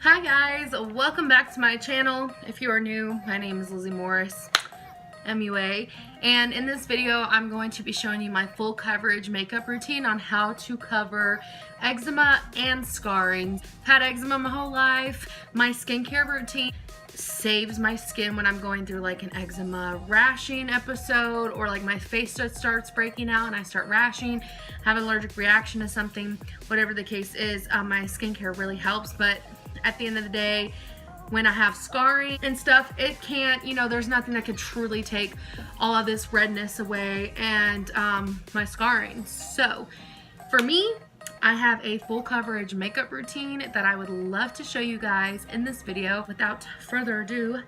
Hi guys, welcome back to my channel. If you are new, my name is Lizzy Morris, MUA, and in this video I'm going to be showing you my full coverage makeup routine on how to cover eczema and scarring. I've had eczema my whole life. My skincare routine saves my skin when I'm going through like an eczema rashing episode, or like my face just starts breaking out and I start rashing, have an allergic reaction to something, whatever the case is. My skincare really helps, but at the end of the day, when I have scarring and stuff, it can't, there's nothing that could truly take all of this redness away and my scarring. So for me, I have a full coverage makeup routine that I would love to show you guys in this video. Without further ado,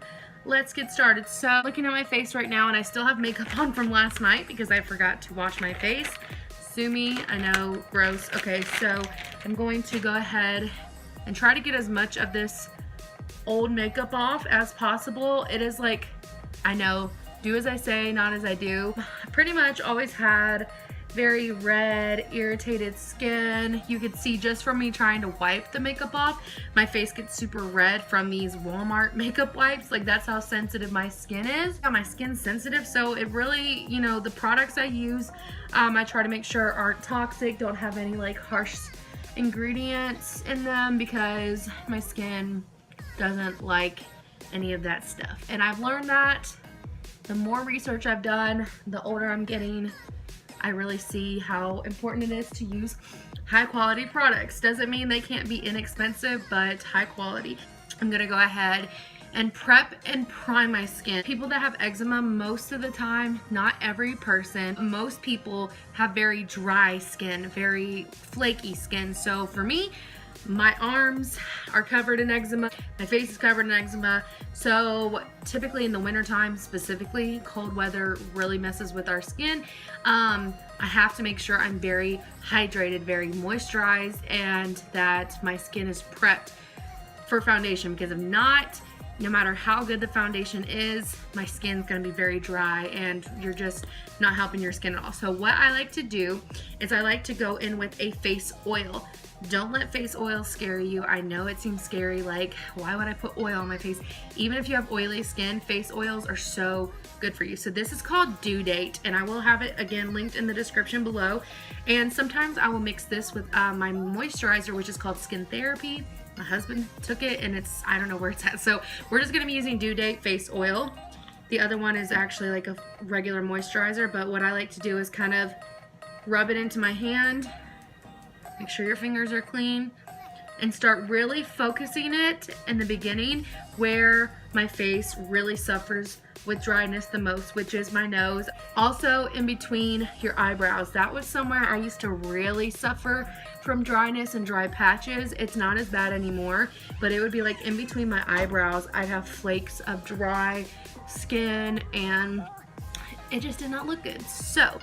let's get started. So looking at my face right now, and I still have makeup on from last night because I forgot to wash my face. Sue me, I know, gross. Okay, so I'm going to go ahead and try to get as much of this old makeup off as possible. It is like, I know, do as I say, not as I do. I pretty much always had very red, irritated skin. You could see just from me trying to wipe the makeup off, my face gets super red from these Walmart makeup wipes. Like, that's how sensitive my skin is. Yeah, my skin's sensitive, so it really, the products I use, I try to make sure aren't toxic, don't have any like harsh ingredients in them, because my skin doesn't like any of that stuff. And I've learned that the more research I've done, the older I'm getting, I really see how important it is to use high quality products. Doesn't mean they can't be inexpensive, but high quality. I'm gonna go ahead and prep and prime my skin. People that have eczema, most of the time, not every person, most people have very dry skin, very flaky skin. So for me, my arms are covered in eczema, my face is covered in eczema. So typically in the wintertime, specifically, cold weather really messes with our skin. I have to make sure I'm very hydrated, very moisturized, and that my skin is prepped for foundation, because if not, no matter how good the foundation is, my skin's gonna be very dry and you're just not helping your skin at all. So what I like to do is I like to go in with a face oil. Don't let face oil scare you. I know it seems scary, like, why would I put oil on my face? Even if you have oily skin, face oils are so good for you. So this is called Due Date, and I will have it again linked in the description below. And sometimes I will mix this with my moisturizer, which is called Skin Therapy. My husband took it and I don't know where it's at. So we're just gonna be using Due Date face oil. The other one is actually like a regular moisturizer, but what I like to do is kind of rub it into my hand. Make sure your fingers are clean and start really focusing it in the beginning where my face really suffers with dryness the most, which is my nose. Also in between your eyebrows. That was somewhere I used to really suffer from dryness and dry patches. It's not as bad anymore, but it would be like in between my eyebrows, I'd have flakes of dry skin and it just did not look good. So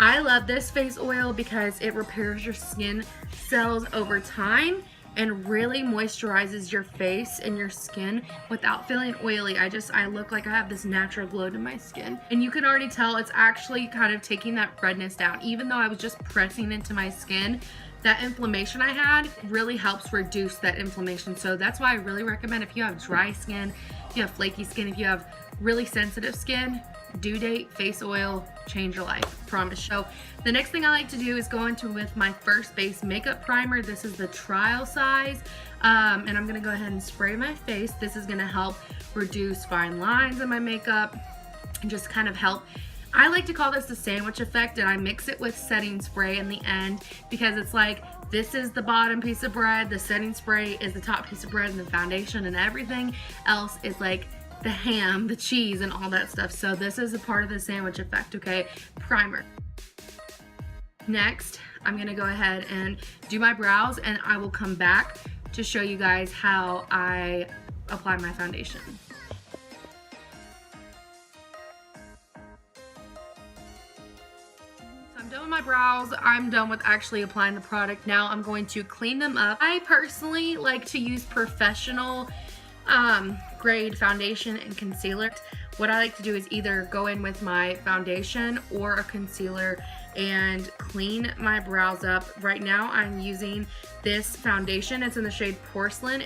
I love this face oil because it repairs your skin cells over time and really moisturizes your face and your skin without feeling oily. I look like I have this natural glow to my skin. And you can already tell it's actually kind of taking that redness down. Even though I was just pressing into my skin, that inflammation I had really helps reduce that inflammation. So that's why I really recommend, if you have dry skin, if you have flaky skin, if you have really sensitive skin, Due Date face oil, change your life, promise. So the next thing I like to do is go into with my first base makeup primer. This is the trial size, and I'm gonna go ahead and spray my face. This is gonna help reduce fine lines in my makeup and just kind of help. I like to call this the sandwich effect, and I mix it with setting spray in the end, because it's like, this is the bottom piece of bread, the setting spray is the top piece of bread, and the foundation and everything else is like the ham, the cheese, and all that stuff. So this is a part of the sandwich effect, okay? Primer. Next, I'm gonna go ahead and do my brows, and I will come back to show you guys how I apply my foundation. So I'm done with my brows. I'm done with actually applying the product. Now I'm going to clean them up. I personally like to use professional grade foundation and concealer. What I like to do is either go in with my foundation or a concealer and clean my brows up. Right now I'm using this foundation. It's in the shade Porcelain.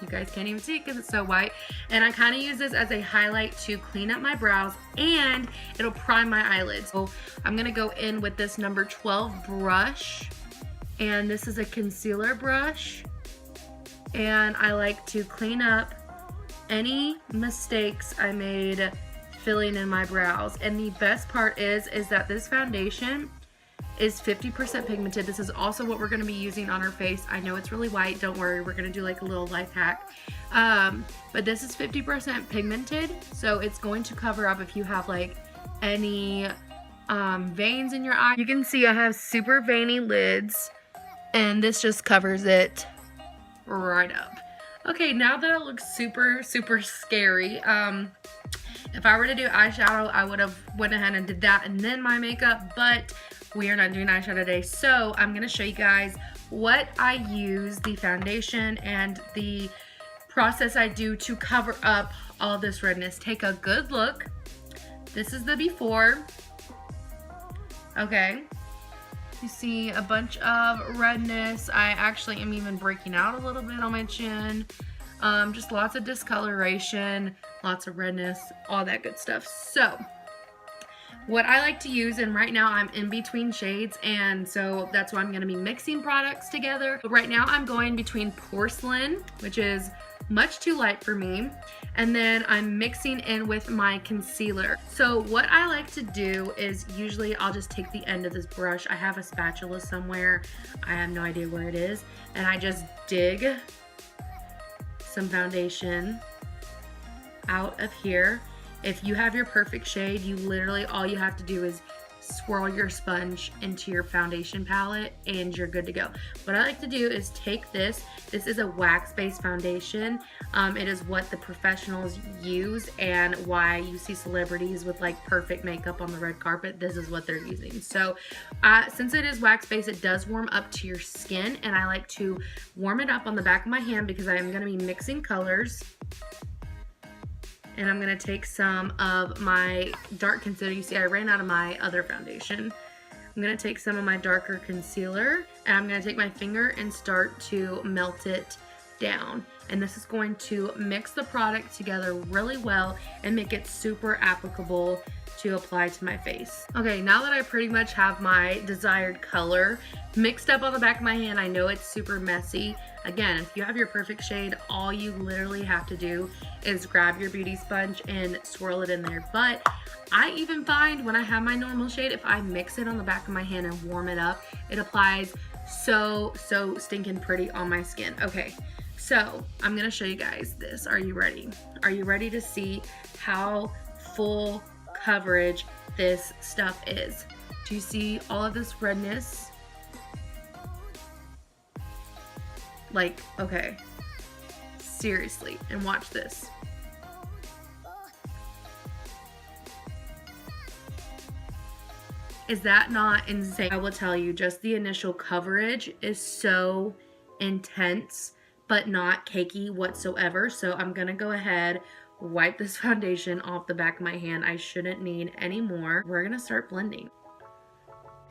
You guys can't even see it because it's so white. And I kind of use this as a highlight to clean up my brows, and it'll prime my eyelids. So I'm gonna go in with this number 12 brush, and this is a concealer brush, and I like to clean up any mistakes I made filling in my brows. And the best part is that this foundation is 50% pigmented. This is also what we're gonna be using on our face. I know it's really white, don't worry, we're gonna do like a little life hack. But this is 50% pigmented, so it's going to cover up if you have like any veins in your eye. You can see I have super veiny lids, and this just covers it right up. Okay, now that it looks super, super scary, if I were to do eyeshadow, I would have went ahead and did that and then my makeup, but we are not doing eyeshadow today. So I'm gonna show you guys what I use, the foundation and the process I do to cover up all this redness. Take a good look. This is the before. Okay. You see a bunch of redness. I actually am even breaking out a little bit on my chin. Just lots of discoloration, lots of redness, all that good stuff. So what I like to use, and right now I'm in between shades, and so that's why I'm going to be mixing products together. But right now I'm going between porcelain, which is much too light for me, and then I'm mixing in with my concealer. So what I like to do is usually I'll just take the end of this brush. I have a spatula somewhere. I have no idea where it is, and I just dig some foundation out of here. If you have your perfect shade, you literally, all you have to do is swirl your sponge into your foundation palette and you're good to go. What I like to do is take this. This is a wax-based foundation. It is what the professionals use, and why you see celebrities with like perfect makeup on the red carpet, this is what they're using. So since it is wax-based, it does warm up to your skin, and I like to warm it up on the back of my hand because I am going to be mixing colors. And I'm going to take some of my dark concealer. You see, I ran out of my other foundation. I'm going to take some of my darker concealer, and I'm going to take my finger and start to melt it down. And this is going to mix the product together really well and make it super applicable to apply to my face. Okay, now that I pretty much have my desired color mixed up on the back of my hand, I know it's super messy. Again, if you have your perfect shade, all you literally have to do is grab your beauty sponge and swirl it in there. But I even find when I have my normal shade, if I mix it on the back of my hand and warm it up, it applies so stinking pretty on my skin. Okay, so I'm gonna show you guys this. Are you ready? Are you ready to see how full coverage this stuff is? Do you see all of this redness? Like, okay, seriously, and watch this. Is that not insane? I will tell you, just the initial coverage is so intense, but not cakey whatsoever. So I'm gonna go ahead, wipe this foundation off the back of my hand. I shouldn't need any more. We're gonna start blending.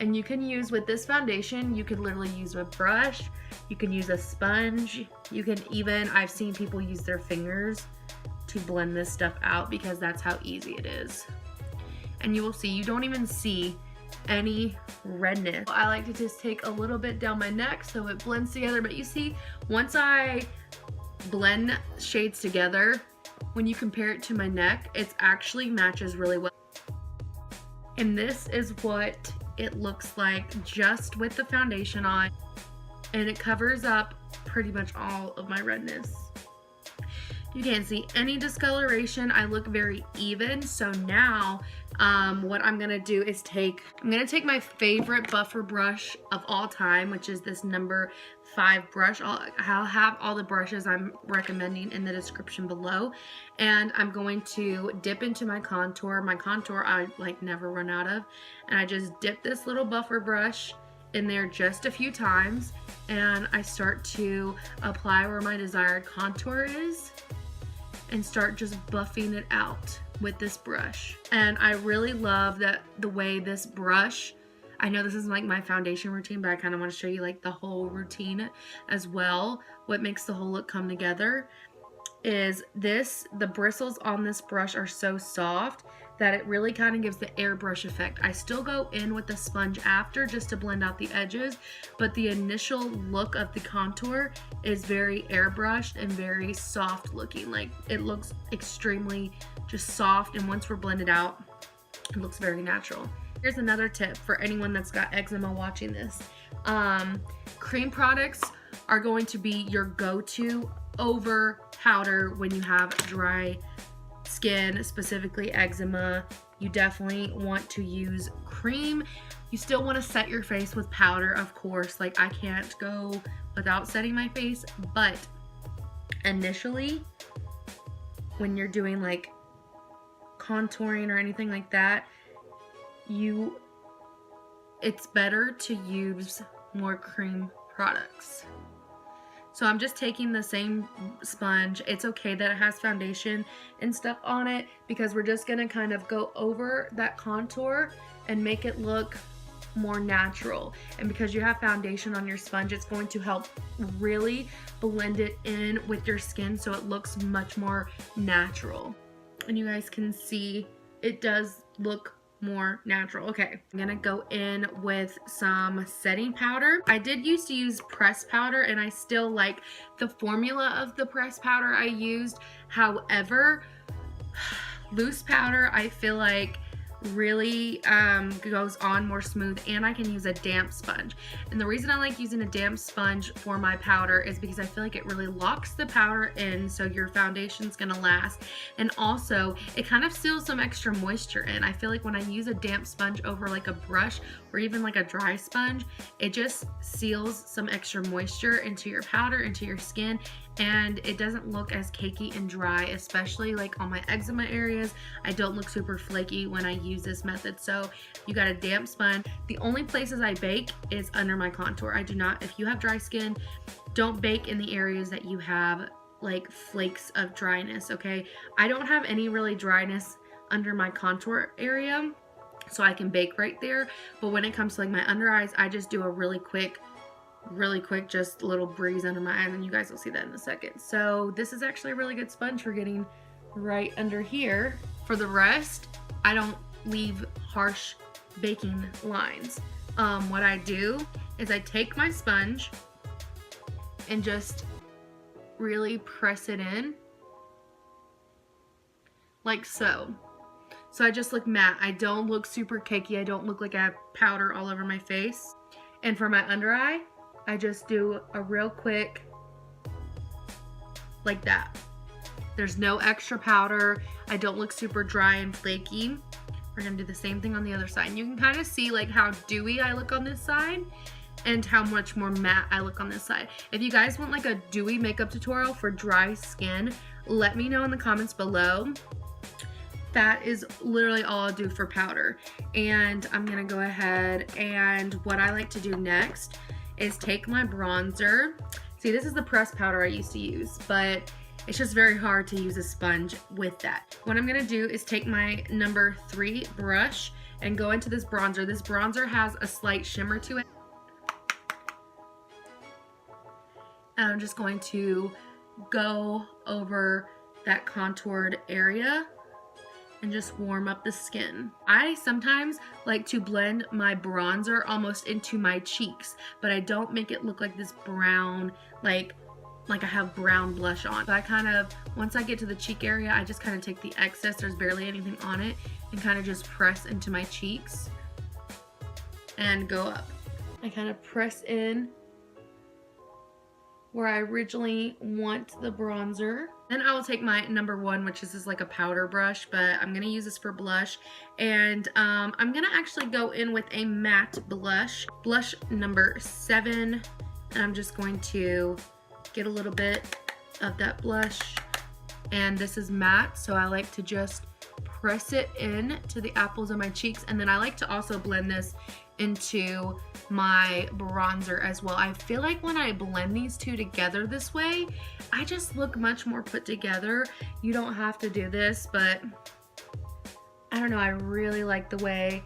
And you can use, with this foundation, you could literally use a brush, you can use a sponge, you can even, I've seen people use their fingers to blend this stuff out because that's how easy it is. And you will see, you don't even see any redness. I like to just take a little bit down my neck so it blends together, but you see, once I blend shades together, when you compare it to my neck, it actually matches really well. And this is what it looks like just with the foundation on, and it covers up pretty much all of my redness. You can't see any discoloration. I look very even. So now what I'm gonna do is I'm gonna take my favorite buffer brush of all time, which is this number 5 brush. I'll have all the brushes I'm recommending in the description below. And I'm going to dip into my contour. My contour I like never run out of. And I just dip this little buffer brush in there just a few times. And I start to apply where my desired contour is and start just buffing it out with this brush. And I really love that the way this brush I know this is like my foundation routine, but I kind of want to show you like the whole routine as well. What makes the whole look come together is the bristles on this brush are so soft that it really kind of gives the airbrush effect. I still go in with the sponge after just to blend out the edges, but the initial look of the contour is very airbrushed and very soft looking. Like it looks extremely just soft, and once we're blended out, it looks very natural. Here's another tip for anyone that's got eczema watching this. Cream products are going to be your go-to over powder when you have dry skin, specifically eczema. You definitely want to use cream. You still want to set your face with powder, of course. Like I can't go without setting my face, but initially when you're doing like contouring or anything like that, it's better to use more cream products. So I'm just taking the same sponge. It's okay that it has foundation and stuff on it because we're just gonna kind of go over that contour and make it look more natural. And because you have foundation on your sponge, it's going to help really blend it in with your skin so it looks much more natural. And you guys can see it does look more natural. Okay, I'm gonna go in with some setting powder. I did used to use pressed powder and I still like the formula of the pressed powder I used. However, loose powder I feel like really goes on more smooth, and I can use a damp sponge. And the reason I like using a damp sponge for my powder is because I feel like it really locks the powder in so your foundation's gonna last, and also it kind of seals some extra moisture in. I feel like when I use a damp sponge over like a brush or even like a dry sponge, it just seals some extra moisture into your powder, into your skin, and it doesn't look as cakey and dry, especially like on my eczema areas. I don't look super flaky when I use this method. So you got a damp sponge. The only places I bake is under my contour. I do not, if you have dry skin, don't bake in the areas that you have like flakes of dryness, okay? I don't have any really dryness under my contour area, so I can bake right there. But when it comes to like my under eyes, I just do a really quick, just a little breeze under my eyes, and you guys will see that in a second. So this is actually a really good sponge for getting right under here. For the rest, I don't leave harsh baking lines. What I do is I take my sponge and just really press it in like so. So I just look matte. I don't look super cakey. I don't look like I have powder all over my face. And for my under eye, I just do a real quick, like that. There's no extra powder. I don't look super dry and flaky. We're gonna do the same thing on the other side. And you can kind of see like how dewy I look on this side and how much more matte I look on this side. If you guys want like a dewy makeup tutorial for dry skin, let me know in the comments below. That is literally all I'll do for powder. And I'm gonna go ahead, and what I like to do next is take my bronzer. See, this is the pressed powder I used to use, but it's just very hard to use a sponge with that. What I'm gonna do is take my number 3 brush and go into this bronzer. This bronzer has a slight shimmer to it. And I'm just going to go over that contoured area and just warm up the skin. I sometimes like to blend my bronzer almost into my cheeks, but I don't make it look like this brown, like I have brown blush on. But I kind of, once I get to the cheek area, I just kind of take the excess, there's barely anything on it, and kind of just press into my cheeks and go up. I kind of press in where I originally want the bronzer. Then I will take my number 1, which is like a powder brush, but I'm gonna use this for blush. And I'm gonna actually go in with a matte blush, blush number 7. And I'm just going to get a little bit of that blush. And this is matte, so I like to just press it in to the apples of my cheeks. And then I like to also blend this into my bronzer as well. I feel like when I blend these two together this way, I just look much more put together. You don't have to do this, but I don't know, I really like the way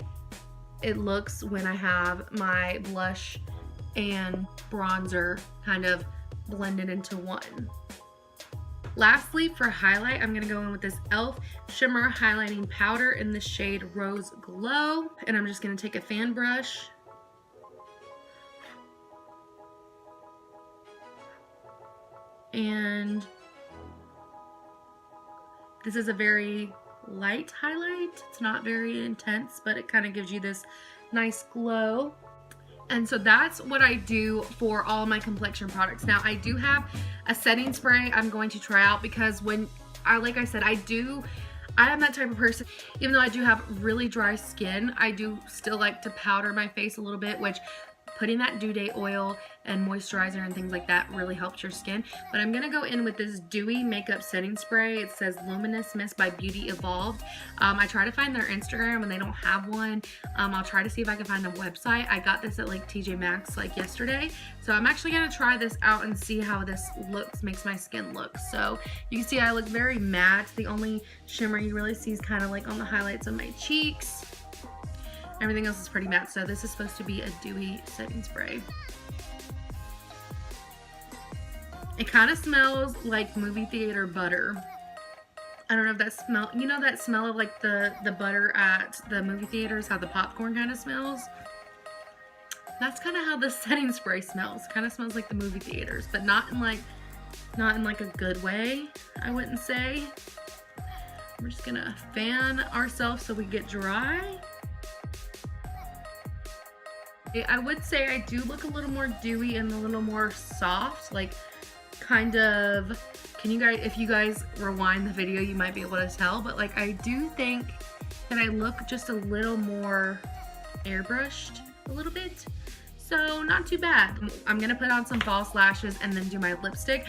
it looks when I have my blush and bronzer kind of blended into one. Lastly, for highlight, I'm gonna go in with this e.l.f. Shimmer Highlighting Powder in the shade Rose Glow. And I'm just gonna take a fan brush and this is a very light highlight. It's not very intense, but it kind of gives you this nice glow. And so that's what I do for all my complexion products. Now I do have a setting spray I'm going to try out because like I said, I am that type of person. Even though I do have really dry skin, I do still like to powder my face a little bit, which putting that Due Date oil and moisturizer and things like that really helps your skin. But I'm gonna go in with this dewy makeup setting spray. It says Luminous Mist by Beauty Evolved. I try to find their Instagram and they don't have one. I'll try to see if I can find a website. I got this at like TJ Maxx like yesterday. So I'm actually gonna try this out and see how this makes my skin look. So you can see I look very matte. The only shimmer you really see is kind of like on the highlights of my cheeks. Everything else is pretty matte, so this is supposed to be a dewy setting spray. It kind of smells like movie theater butter. I don't know if that smell, you know that smell of like the butter at the movie theaters, how the popcorn kind of smells? That's kind of how the setting spray smells. Kind of smells like the movie theaters, but not in like a good way, I wouldn't say. We're just gonna fan ourselves so we get dry. I would say I do look a little more dewy and a little more soft, like kind of, if you guys rewind the video, you might be able to tell, but like I do think that I look just a little more airbrushed a little bit. So not too bad. I'm gonna put on some false lashes and then do my lipstick.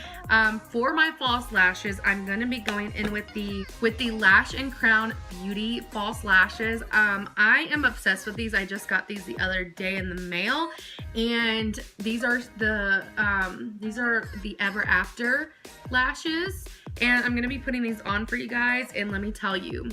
For my false lashes, I'm gonna be going in with the Lash and Crown Beauty false lashes. I am obsessed with these. I just got these the other day in the mail, and these are the Ever After lashes. And I'm gonna be putting these on for you guys, and let me tell you,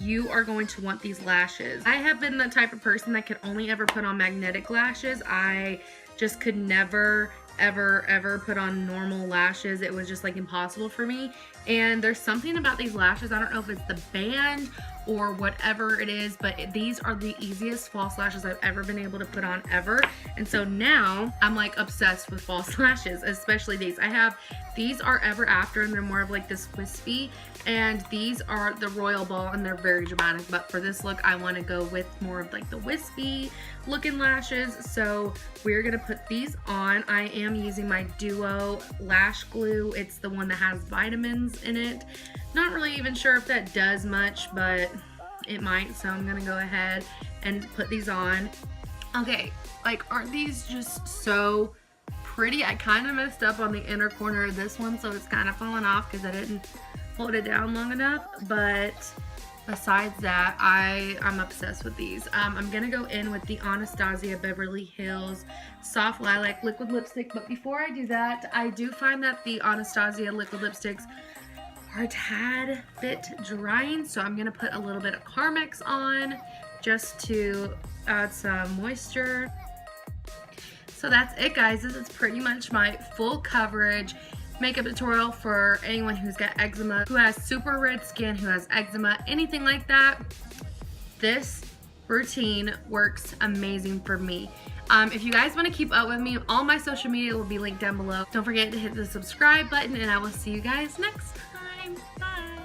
you are going to want these lashes. I have been the type of person that could only ever put on magnetic lashes. I just could never, ever put on normal lashes. It was just like impossible for me. And there's something about these lashes, I don't know if it's the band or whatever it is, but these are the easiest false lashes I've ever been able to put on ever. And so now I'm like obsessed with false lashes, especially these. These are Ever After, and they're more of like this wispy, and these are the Royal Ball, and they're very dramatic. But for this look, I want to go with more of like the wispy looking lashes. So we're gonna put these on. I am using my Duo lash glue. It's the one that has vitamins in it. Not really even sure if that does much, but it might. So I'm gonna go ahead and put these on. Okay, like, aren't these just so pretty? I kind of messed up on the inner corner of this one, so it's kind of falling off because I didn't hold it down long enough. But besides that, I'm obsessed with these. I'm gonna go in with the Anastasia Beverly Hills Soft Lilac Liquid Lipstick. But before I do that, I do find that the Anastasia liquid lipsticks are a tad bit drying, so I'm gonna put a little bit of Carmex on just to add some moisture. So that's it, guys. This is pretty much my full coverage makeup tutorial for anyone who's got eczema, who has super red skin, who has eczema, anything like that. This routine works amazing for me. If you guys want to keep up with me, all my social media will be linked down below. Don't forget to hit the subscribe button, and I will see you guys next time. Bye.